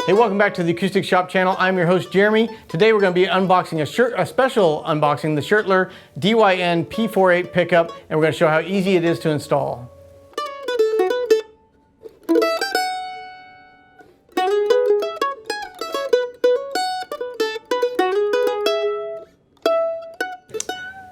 Hey, welcome back to the Acoustic Shop channel. I'm your host, Jeremy. Today we're going to be unboxing a special unboxing, the Schertler DYN-M-P48 Pickup, and we're going to show how easy it is to install.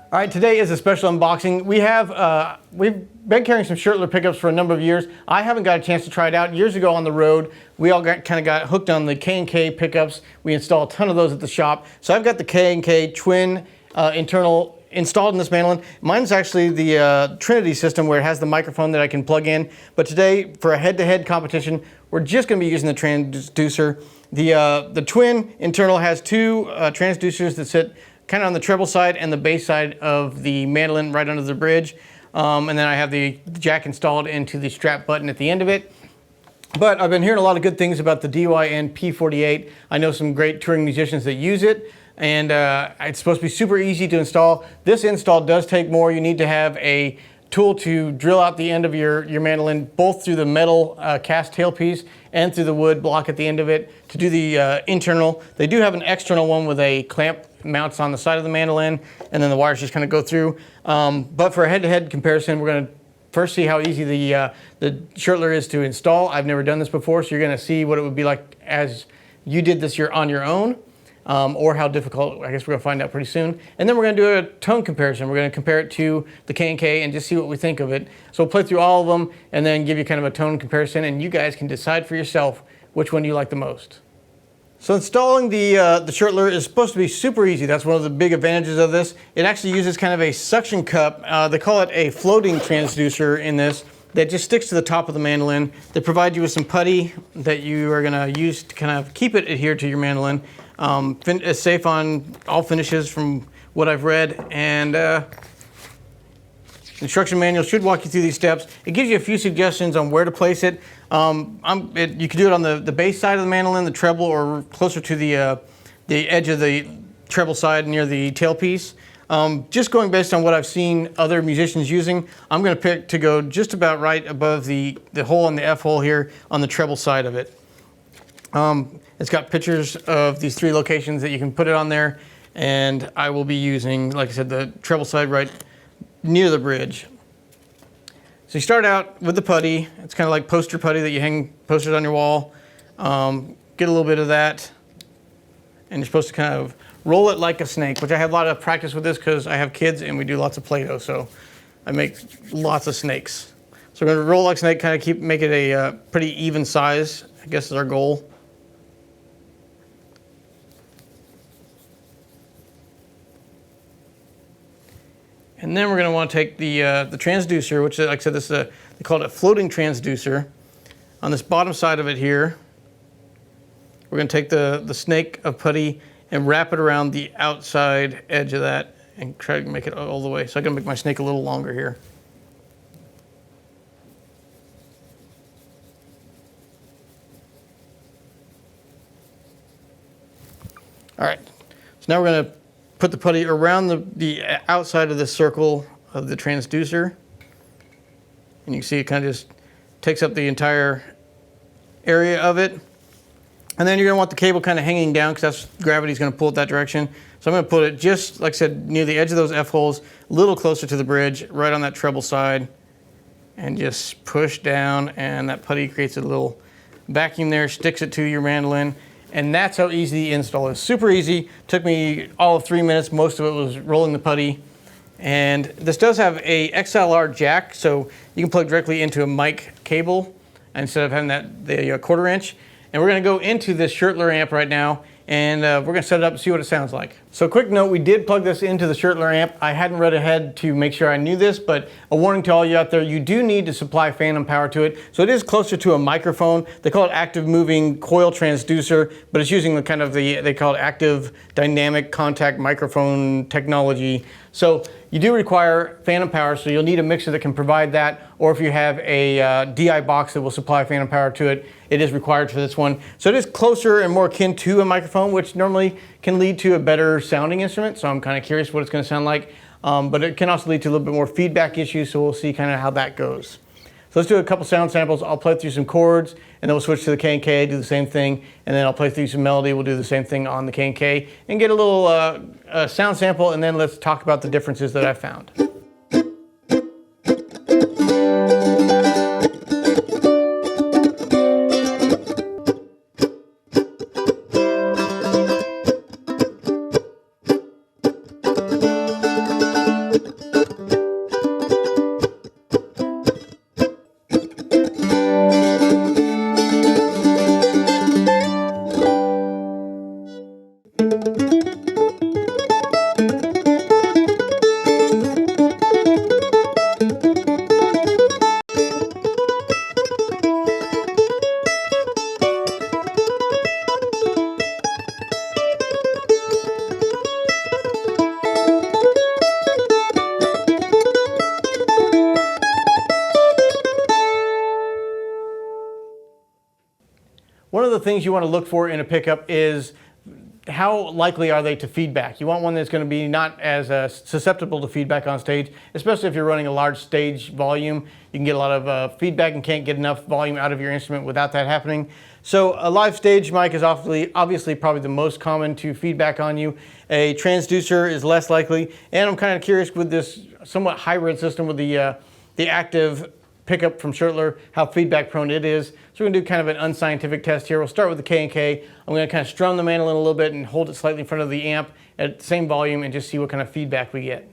All right, today is a special unboxing. We've been carrying some Schertler pickups for a number of years. I haven't got a chance to try it out. Years ago on the road, we all got hooked on the K&K pickups. We installed a ton of those at the shop. So I've got the K&K twin internal installed in this mandolin. Mine's actually the Trinity system where it has the microphone that I can plug in. But today, for a head-to-head competition, we're just going to be using the transducer. The twin internal has two transducers that sit kind of on the treble side and the bass side of the mandolin right under the bridge. And then I have the jack installed into the strap button at the end of it. But I've been hearing a lot of good things about the DYN-M-P48. I know some great touring musicians that use it, and it's supposed to be super easy to install. This install does take more. You need to have a tool to drill out the end of your mandolin, both through the metal cast tailpiece and through the wood block at the end of it to do the internal. They do have an external one with a clamp mounts on the side of the mandolin, and then the wires just kind of go through. But for a head-to-head comparison, we're going to first see how easy the Schertler is to install. I've never done this before, so you're going to see what it would be like as you did this on your own, or how difficult. I guess we're going to find out pretty soon. And then we're going to do a tone comparison. We're going to compare it to the K&K and just see what we think of it. So we'll play through all of them and then give you kind of a tone comparison, and you guys can decide for yourself which one you like the most. So installing the Schertler is supposed to be super easy. That's one of the big advantages of this. It actually uses kind of a suction cup. They call it a floating transducer in this that just sticks to the top of the mandolin. They provide you with some putty that you are going to use to kind of keep it adhered to your mandolin. It's safe on all finishes from what I've read, and instruction manual should walk you through these steps. It gives you a few suggestions on where to place it. You can do it on the bass side of the mandolin, the treble, or closer to the edge of the treble side near the tailpiece. Just going based on what I've seen other musicians using, I'm going to pick to go just about right above the hole in the F hole here on the treble side of it. It's got pictures of these three locations that you can put it on there, and I will be using, like I said, the treble side right near the bridge. So you start out with the putty. It's kind of like poster putty that you hang posters on your wall. Get a little bit of that, and you're supposed to kind of roll it like a snake, which I have a lot of practice with this because I have kids and we do lots of Play-Doh, so I make lots of snakes. So we're going to roll like a snake, kind of make it a pretty even size, I guess is our goal. And then we're going to want to take the transducer, which, like I said, this is they call it a floating transducer. On this bottom side of it here, we're going to take the snake of putty and wrap it around the outside edge of that and try to make it all the way. So I'm going to make my snake a little longer here. All right, so now we're going to put the putty around the outside of the circle of the transducer. And you can see it kind of just takes up the entire area of it. And then you're going to want the cable kind of hanging down because gravity's going to pull it that direction. So I'm going to put it just, like I said, near the edge of those F holes, a little closer to the bridge, right on that treble side. And just push down, and that putty creates a little vacuum there, sticks it to your mandolin. And that's how easy the install is. Super easy. Took me all of 3 minutes. Most of it was rolling the putty. And this does have a XLR jack, so you can plug directly into a mic cable instead of having the quarter inch. And we're going to go into this Schertler amp right now, and we're going to set it up and see what it sounds like. So quick note, we did plug this into the Schertler amp. I hadn't read ahead to make sure I knew this, but a warning to all you out there, you do need to supply phantom power to it. So it is closer to a microphone. They call it active moving coil transducer, but it's using they call it active dynamic contact microphone technology. So you do require phantom power, so you'll need a mixer that can provide that, or if you have a DI box that will supply phantom power to it, it is required for this one. So it is closer and more akin to a microphone, which normally can lead to a better sounding instrument, so I'm kind of curious what it's going to sound like. But it can also lead to a little bit more feedback issues, so we'll see kind of how that goes. So let's do a couple sound samples. I'll play through some chords, and then we'll switch to the K&K, do the same thing, and then I'll play through some melody. We'll do the same thing on the K&K, and get a little sound sample, and then let's talk about the differences that I found. One of the things you want to look for in a pickup is how likely are they to feedback. You want one that's going to be not as susceptible to feedback on stage, especially if you're running a large stage volume. You can get a lot of feedback and can't get enough volume out of your instrument without that happening. So a live stage mic is obviously probably the most common to feedback on you. A transducer is less likely, and I'm kind of curious with this somewhat hybrid system with the active pickup from Schertler, how feedback prone it is. So we're going to do kind of an unscientific test here. We'll start with the K&K. I'm going to kind of strum the mandolin a little bit and hold it slightly in front of the amp at the same volume and just see what kind of feedback we get.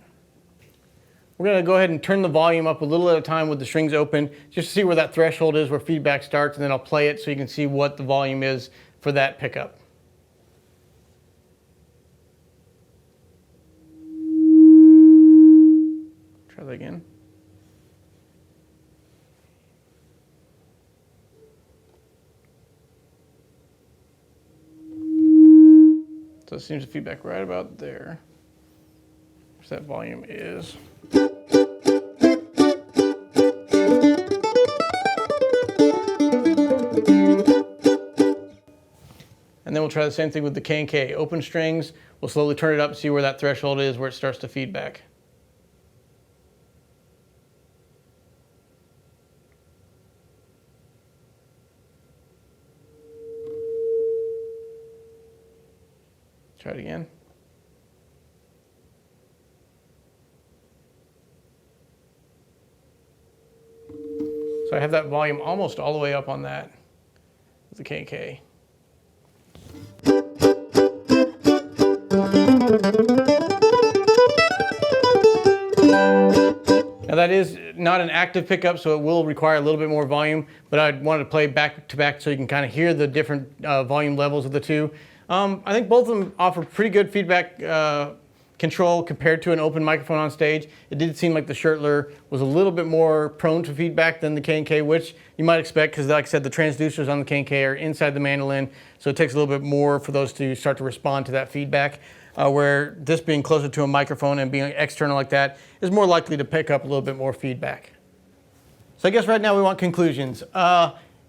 We're going to go ahead and turn the volume up a little at a time with the strings open, just to see where that threshold is, where feedback starts, and then I'll play it so you can see what the volume is for that pickup. Try that again. So it seems to feedback right about there. So that volume is. And then we'll try the same thing with the K&K. Open strings, we'll slowly turn it up and see where that threshold is, where it starts to feedback. Try it again. So I have that volume almost all the way up on that with the K&K. Now that is not an active pickup, so it will require a little bit more volume, but I wanted to play back to back so you can kind of hear the different volume levels of the two. I think both of them offer pretty good feedback control compared to an open microphone on stage. It did seem like the Schertler was a little bit more prone to feedback than the K&K, which you might expect because, like I said, the transducers on the K&K are inside the mandolin, so it takes a little bit more for those to start to respond to that feedback. Where this being closer to a microphone and being external like that is more likely to pick up a little bit more feedback. So I guess right now we want conclusions.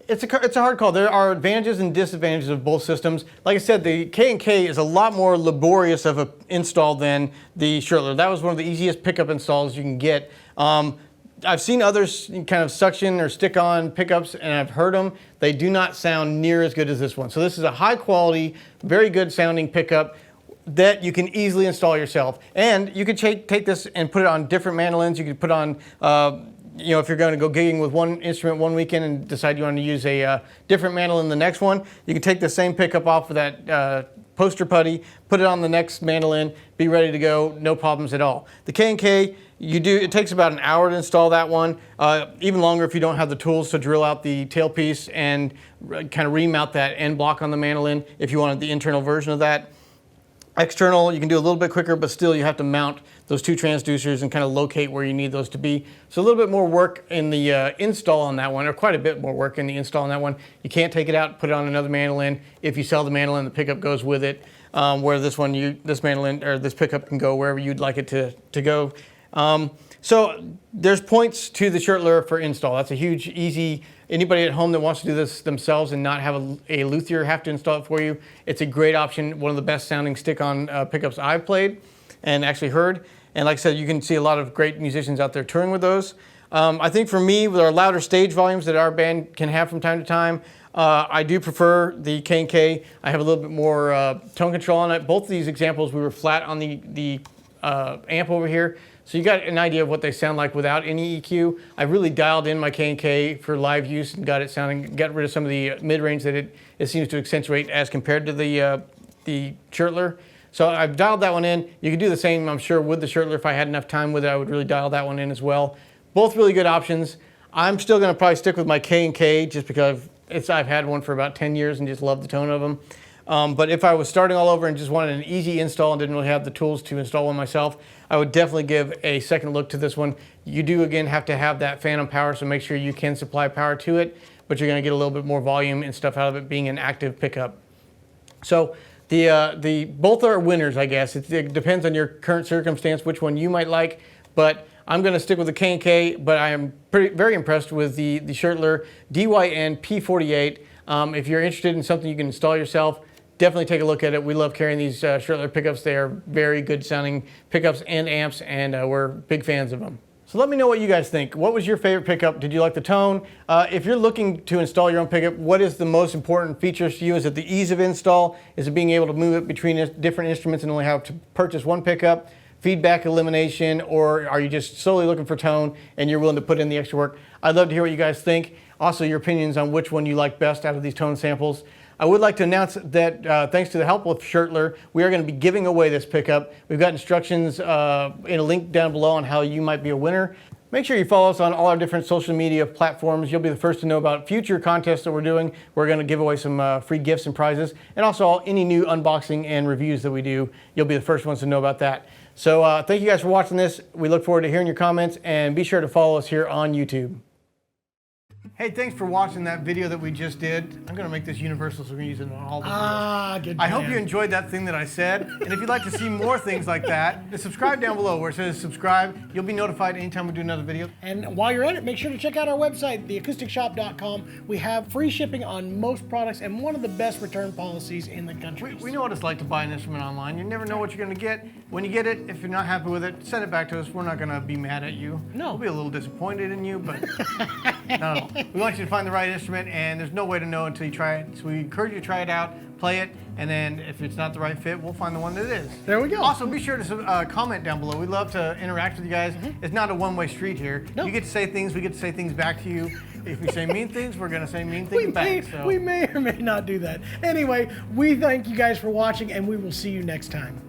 It's a hard call. There are advantages and disadvantages of both systems. Like I said, the K&K is a lot more laborious of an install than the Schertler. That was one of the easiest pickup installs you can get. I've seen others kind of suction or stick on pickups, and I've heard them. They do not sound near as good as this one. So this is a high quality, very good sounding pickup that you can easily install yourself. And you could take this and put it on different mandolins. You could put on, you know, if you're going to go gigging with one instrument one weekend and decide you want to use a different mandolin the next one, you can take the same pickup off of that poster putty, put it on the next mandolin, be ready to go, no problems at all. The K&K, it takes about an hour to install that one, even longer if you don't have the tools to drill out the tailpiece and kind of remount that end block on the mandolin if you wanted the internal version of that. External, you can do a little bit quicker, but still you have to mount those two transducers and kind of locate where you need those to be. So a little bit more work in the install on that one, or quite a bit more work in the install on that one. You can't take it out, put it on another mandolin. If you sell the mandolin, the pickup goes with it. Where this one, this mandolin or this pickup can go wherever you'd like it to go. So there's points to the Schertler for install. That's a huge, easy. Anybody at home that wants to do this themselves and not have a luthier have to install it for you, it's a great option. One of the best sounding stick-on pickups I've played and actually heard. And like I said, you can see a lot of great musicians out there touring with those. I think for me, with our louder stage volumes that our band can have from time to time, I do prefer the K&K. I have a little bit more tone control on it. Both of these examples, we were flat on the amp over here. So you got an idea of what they sound like without any EQ. I really dialed in my K&K for live use and got it sounding, got rid of some of the mid-range that it seems to accentuate as compared to the Schertler. So I've dialed that one in. You could do the same, I'm sure, with the Schertler. If I had enough time with it, I would really dial that one in as well. Both really good options. I'm still gonna probably stick with my K&K just because I've had one for about 10 years and just love the tone of them. But if I was starting all over and just wanted an easy install and didn't really have the tools to install one myself, I would definitely give a second look to this one. You do, again, have to have that phantom power, so make sure you can supply power to it, but you're gonna get a little bit more volume and stuff out of it being an active pickup. So both are winners, I guess. It depends on your current circumstance, which one you might like, but I'm gonna stick with the K&K, but I am very impressed with the Schertler DYN-M-P48. If you're interested in something you can install yourself, definitely take a look at it. We love carrying these Schertler pickups. They are very good sounding pickups and amps, and we're big fans of them. So let me know what you guys think. What was your favorite pickup? Did you like the tone? If you're looking to install your own pickup, what is the most important features to you? Is it the ease of install? Is it being able to move it between different instruments and only have to purchase one pickup? Feedback elimination, or are you just solely looking for tone and you're willing to put in the extra work? I'd love to hear what you guys think. Also, your opinions on which one you like best out of these tone samples. I would like to announce that thanks to the help of Schertler, we are going to be giving away this pickup. We've got instructions in a link down below on how you might be a winner. Make sure you follow us on all our different social media platforms. You'll be the first to know about future contests that we're doing. We're going to give away some free gifts and prizes, and also any new unboxing and reviews that we do. You'll be the first ones to know about that. So thank you guys for watching this. We look forward to hearing your comments, and be sure to follow us here on YouTube. Hey, thanks for watching that video that we just did. I'm going to make this universal so we're going to use it on all the videos. Good I hope you enjoyed that thing that I said. And if you'd like to see more things like that, then subscribe down below where it says subscribe. You'll be notified anytime we do another video. And while you're at it, make sure to check out our website, theacousticshoppe.com. We have free shipping on most products and one of the best return policies in the country. We know what it's like to buy an instrument online. You never know what you're going to get. When you get it, if you're not happy with it, send it back to us. We're not going to be mad at you. No. We'll be a little disappointed in you, but no. We want you to find the right instrument, and there's no way to know until you try it. So we encourage you to try it out, play it, and then if it's not the right fit, we'll find the one that is. There we go. Also, be sure to comment down below. We'd love to interact with you guys. It's not a one-way street here. No. You get to say things, we get to say things back to you. If we say mean things, we're going to say mean things back. We may or may not do that. Anyway, we thank you guys for watching, and we will see you next time.